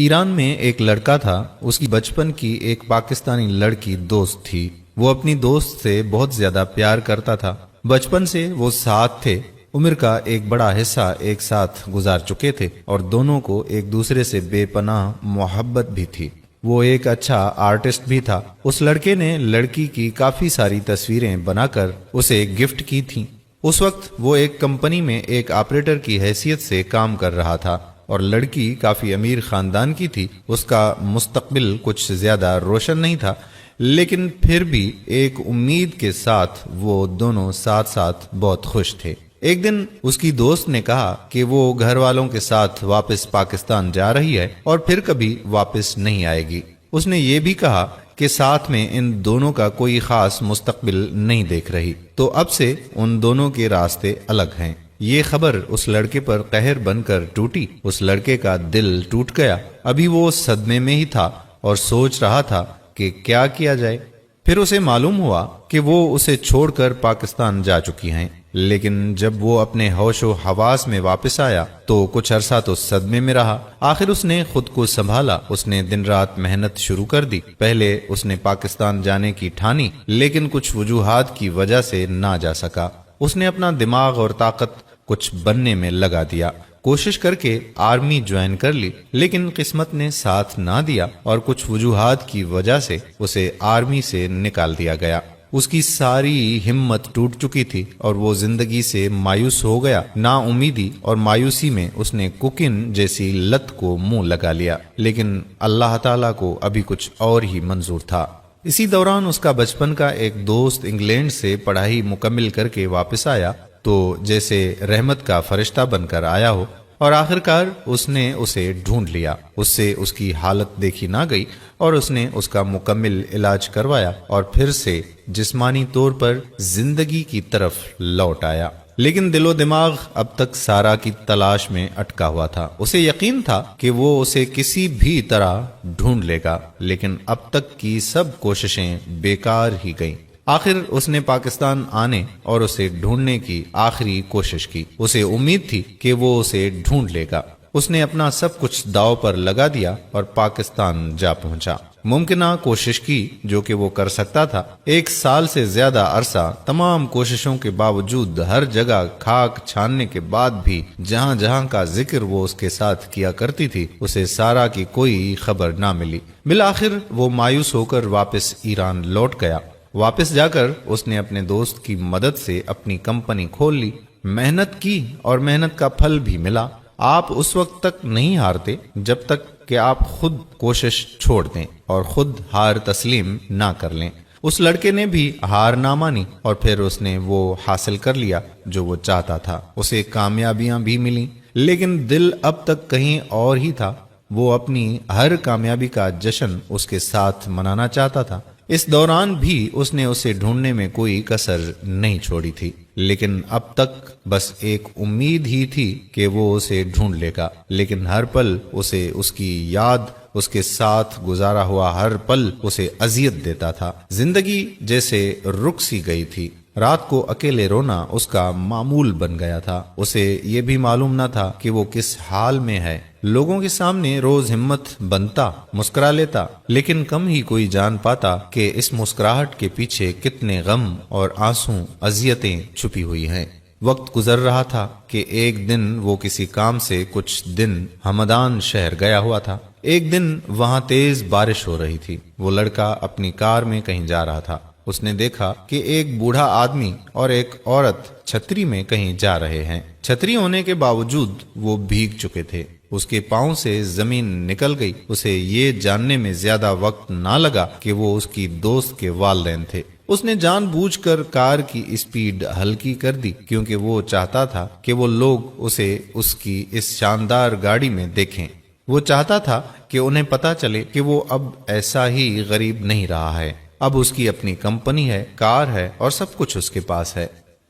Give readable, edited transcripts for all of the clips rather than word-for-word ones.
ایران میں ایک لڑکا تھا، اس کی بچپن کی ایک پاکستانی لڑکی دوست تھی۔ وہ اپنی دوست سے بہت زیادہ پیار کرتا تھا۔ بچپن سے وہ ساتھ تھے، عمر کا ایک بڑا حصہ ایک ساتھ گزار چکے تھے اور دونوں کو ایک دوسرے سے بے پناہ محبت بھی تھی۔ وہ ایک اچھا آرٹسٹ بھی تھا۔ اس لڑکے نے لڑکی کی کافی ساری تصویریں بنا کر اسے گفٹ کی تھیں۔ اس وقت وہ ایک کمپنی میں ایک آپریٹر کی حیثیت سے کام کر رہا تھا اور لڑکی کافی امیر خاندان کی تھی۔ اس کا مستقبل کچھ زیادہ روشن نہیں تھا، لیکن پھر بھی ایک امید کے ساتھ وہ دونوں ساتھ ساتھ بہت خوش تھے۔ ایک دن اس کی دوست نے کہا کہ وہ گھر والوں کے ساتھ واپس پاکستان جا رہی ہے اور پھر کبھی واپس نہیں آئے گی۔ اس نے یہ بھی کہا کہ ساتھ میں ان دونوں کا کوئی خاص مستقبل نہیں دیکھ رہی، تو اب سے ان دونوں کے راستے الگ ہیں۔ یہ خبر اس لڑکے پر قہر بن کر ٹوٹی۔ اس لڑکے کا دل ٹوٹ گیا۔ ابھی وہ صدمے میں ہی تھا اور سوچ رہا تھا کہ کیا کیا جائے۔ پھر اسے معلوم ہوا کہ وہ اسے چھوڑ کر پاکستان جا چکی ہیں، لیکن جب وہ اپنے ہوش و حواس میں واپس آیا تو کچھ عرصہ تو صدمے میں رہا۔ آخر اس نے خود کو سنبھالا۔ اس نے دن رات محنت شروع کر دی۔ پہلے اس نے پاکستان جانے کی ٹھانی، لیکن کچھ وجوہات کی وجہ سے نہ جا سکا۔ اس نے اپنا دماغ اور طاقت کچھ بننے میں لگا دیا۔ کوشش کر کے آرمی جوائن کر لی، لیکن قسمت نے ساتھ نہ دیا اور کچھ وجوہات کی وجہ سے اسے آرمی سے نکال دیا گیا۔ اس کی ساری ہمت ٹوٹ چکی تھی اور وہ زندگی سے مایوس ہو گیا۔ نا امیدی اور مایوسی میں اس نے کوکین جیسی لت کو منہ لگا لیا، لیکن اللہ تعالیٰ کو ابھی کچھ اور ہی منظور تھا۔ اسی دوران اس کا بچپن کا ایک دوست انگلینڈ سے پڑھائی مکمل کر کے واپس آیا تو جیسے رحمت کا فرشتہ بن کر آیا ہو، اور آخرکار اس نے اسے ڈھونڈ لیا۔ اس سے اس کی حالت دیکھی نہ گئی اور اس نے اس کا مکمل علاج کروایا اور پھر سے جسمانی طور پر زندگی کی طرف لوٹ آیا۔ لیکن دل و دماغ اب تک سارا کی تلاش میں اٹکا ہوا تھا۔ اسے یقین تھا کہ وہ اسے کسی بھی طرح ڈھونڈ لے گا، لیکن اب تک کی سب کوششیں بیکار ہی گئیں۔ آخر اس نے پاکستان آنے اور اسے ڈھونڈنے کی آخری کوشش کی۔ اسے امید تھی کہ وہ اسے ڈھونڈ لے گا۔ اس نے اپنا سب کچھ داؤ پر لگا دیا اور پاکستان جا پہنچا۔ ممکنہ کوشش کی جو کہ وہ کر سکتا تھا۔ 1 سال سے زیادہ عرصہ تمام کوششوں کے باوجود، ہر جگہ کھاک چھاننے کے بعد بھی جہاں جہاں کا ذکر وہ اس کے ساتھ کیا کرتی تھی، اسے سارا کی کوئی خبر نہ ملی۔ بالآخر وہ مایوس ہو کر واپس ایران لوٹ گیا۔ واپس جا کر اس نے اپنے دوست کی مدد سے اپنی کمپنی کھول لی۔ محنت کی اور محنت کا پھل بھی ملا۔ آپ اس وقت تک نہیں ہارتے جب تک کہ آپ خود کوشش چھوڑ دیں اور خود ہار تسلیم نہ کر لیں۔ اس لڑکے نے بھی ہار نہ مانی اور پھر اس نے وہ حاصل کر لیا جو وہ چاہتا تھا۔ اسے کامیابیاں بھی ملیں، لیکن دل اب تک کہیں اور ہی تھا۔ وہ اپنی ہر کامیابی کا جشن اس کے ساتھ منانا چاہتا تھا۔ اس دوران بھی اس نے اسے ڈھونڈنے میں کوئی کسر نہیں چھوڑی تھی، لیکن اب تک بس ایک امید ہی تھی کہ وہ اسے ڈھونڈ لے گا۔ لیکن ہر پل اسے اس کی یاد، اس کے ساتھ گزارا ہوا ہر پل اسے اذیت دیتا تھا۔ زندگی جیسے رک سی گئی تھی۔ رات کو اکیلے رونا اس کا معمول بن گیا تھا۔ اسے یہ بھی معلوم نہ تھا کہ وہ کس حال میں ہے۔ لوگوں کے سامنے روز ہمت بنتا، مسکرا لیتا، لیکن کم ہی کوئی جان پاتا کہ اس مسکراہٹ کے پیچھے کتنے غم اور آنسو، اذیتیں چھپی ہوئی ہیں۔ وقت گزر رہا تھا کہ ایک دن وہ کسی کام سے کچھ دن ہمدان شہر گیا ہوا تھا۔ ایک دن وہاں تیز بارش ہو رہی تھی۔ وہ لڑکا اپنی کار میں کہیں جا رہا تھا۔ اس نے دیکھا کہ ایک بوڑھا آدمی اور ایک عورت چھتری میں کہیں جا رہے ہیں۔ چھتری ہونے کے باوجود وہ بھیگ چکے تھے۔ اس کے پاؤں سے زمین نکل گئی۔ اسے یہ جاننے میں زیادہ وقت نہ لگا کہ وہ اس کی دوست کے والدین تھے۔ اس نے جان بوجھ کر کار کی اسپیڈ ہلکی کر دی، کیونکہ وہ چاہتا تھا کہ وہ لوگ اسے اس کی اس شاندار گاڑی میں دیکھیں۔ وہ چاہتا تھا کہ انہیں پتا چلے کہ وہ اب ایسا ہی غریب نہیں رہا ہے۔ اب اس کی اپنی کمپنی ہے، کار ہے اور سب کچھ اس کے پاس ہے۔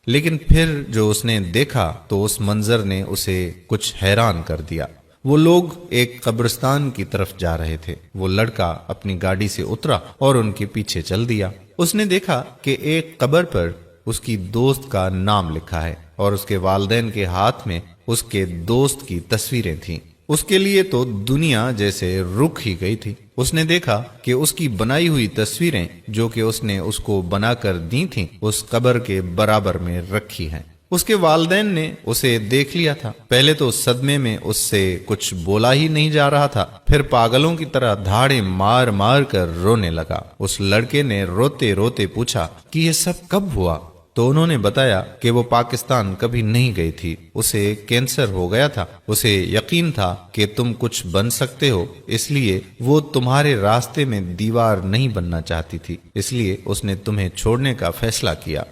لیکن پھر جو اس نے دیکھا تو اس منظر نے اسے کچھ حیران کر دیا۔ وہ لوگ ایک قبرستان کی طرف جا رہے تھے۔ وہ لڑکا اپنی گاڑی سے اترا اور ان کے پیچھے چل دیا۔ اس نے دیکھا کہ ایک قبر پر اس کی دوست کا نام لکھا ہے اور اس کے والدین کے ہاتھ میں اس کے دوست کی تصویریں تھیں۔ اس کے لیے تو دنیا جیسے رک ہی گئی تھی۔ اس نے دیکھا کہ اس کی بنائی ہوئی تصویریں جو کہ اس نے اس کو بنا کر دی تھیں اس قبر کے برابر میں رکھی ہیں۔ اس کے والدین نے اسے دیکھ لیا تھا۔ پہلے تو صدمے میں اس سے کچھ بولا ہی نہیں جا رہا تھا، پھر پاگلوں کی طرح دھاڑے مار مار کر رونے لگا۔ اس لڑکے نے روتے روتے پوچھا کہ یہ سب کب ہوا؟ تو انہوں نے بتایا کہ وہ پاکستان کبھی نہیں گئی تھی، اسے کینسر ہو گیا تھا۔ اسے یقین تھا کہ تم کچھ بن سکتے ہو، اس لیے وہ تمہارے راستے میں دیوار نہیں بننا چاہتی تھی، اس لیے اس نے تمہیں چھوڑنے کا فیصلہ کیا۔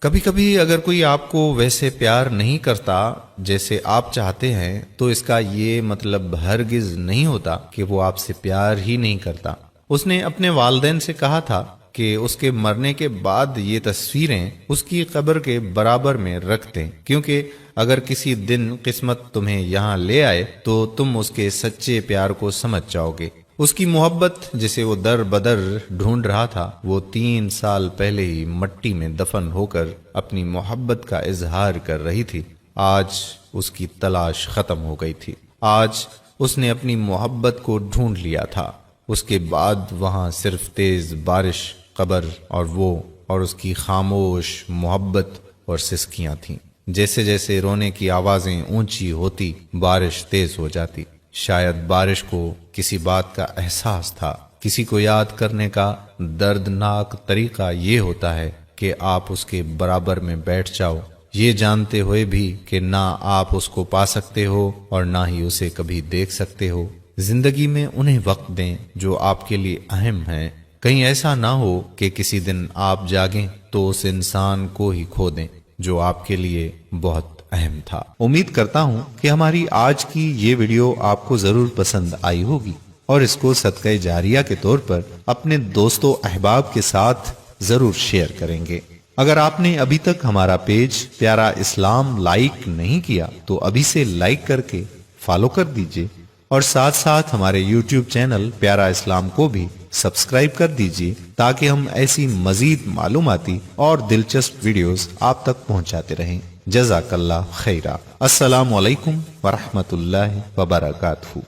کبھی کبھی اگر کوئی آپ کو ویسے پیار نہیں کرتا جیسے آپ چاہتے ہیں تو اس کا یہ مطلب ہرگز نہیں ہوتا کہ وہ آپ سے پیار ہی نہیں کرتا۔ اس نے اپنے والدین سے کہا تھا کہ اس کے مرنے کے بعد یہ تصویریں اس کی قبر کے برابر میں رکھ دیں، کیونکہ اگر کسی دن قسمت تمہیں یہاں لے آئے تو تم اس کے سچے پیار کو سمجھ جاؤ گے۔ اس کی محبت جسے وہ در بدر ڈھونڈ رہا تھا وہ 3 سال پہلے ہی مٹی میں دفن ہو کر اپنی محبت کا اظہار کر رہی تھی۔ آج اس کی تلاش ختم ہو گئی تھی۔ آج اس نے اپنی محبت کو ڈھونڈ لیا تھا۔ اس کے بعد وہاں صرف تیز بارش، قبر اور اس کی خاموش محبت اور سسکیاں تھیں۔ جیسے جیسے رونے کی آوازیں اونچی ہوتی بارش تیز ہو جاتی۔ شاید بارش کو کسی بات کا احساس تھا۔ کسی کو یاد کرنے کا دردناک طریقہ یہ ہوتا ہے کہ آپ اس کے برابر میں بیٹھ جاؤ، یہ جانتے ہوئے بھی کہ نہ آپ اس کو پا سکتے ہو اور نہ ہی اسے کبھی دیکھ سکتے ہو۔ زندگی میں انہیں وقت دیں جو آپ کے لیے اہم ہیں۔ کہیں ایسا نہ ہو کہ کسی دن آپ جاگیں تو اس انسان کو ہی کھو دیں جو آپ کے لیے بہت اہم تھا۔ امید کرتا ہوں کہ ہماری آج کی یہ ویڈیو آپ کو ضرور پسند آئی ہوگی اور اس کو صدقہ جاریہ کے طور پر اپنے دوستوں احباب کے ساتھ ضرور شیئر کریں گے۔ اگر آپ نے ابھی تک ہمارا پیج پیارا اسلام لائک نہیں کیا تو ابھی سے لائک کر کے فالو کر دیجئے اور ساتھ ساتھ ہمارے یوٹیوب چینل پیارا اسلام کو بھی سبسکرائب کر دیجئے تاکہ ہم ایسی مزید معلوماتی اور دلچسپ ویڈیوز آپ تک پہنچاتے رہیں۔ جزاک اللہ خیرہ۔ السلام علیکم ورحمۃ اللہ وبرکاتہ۔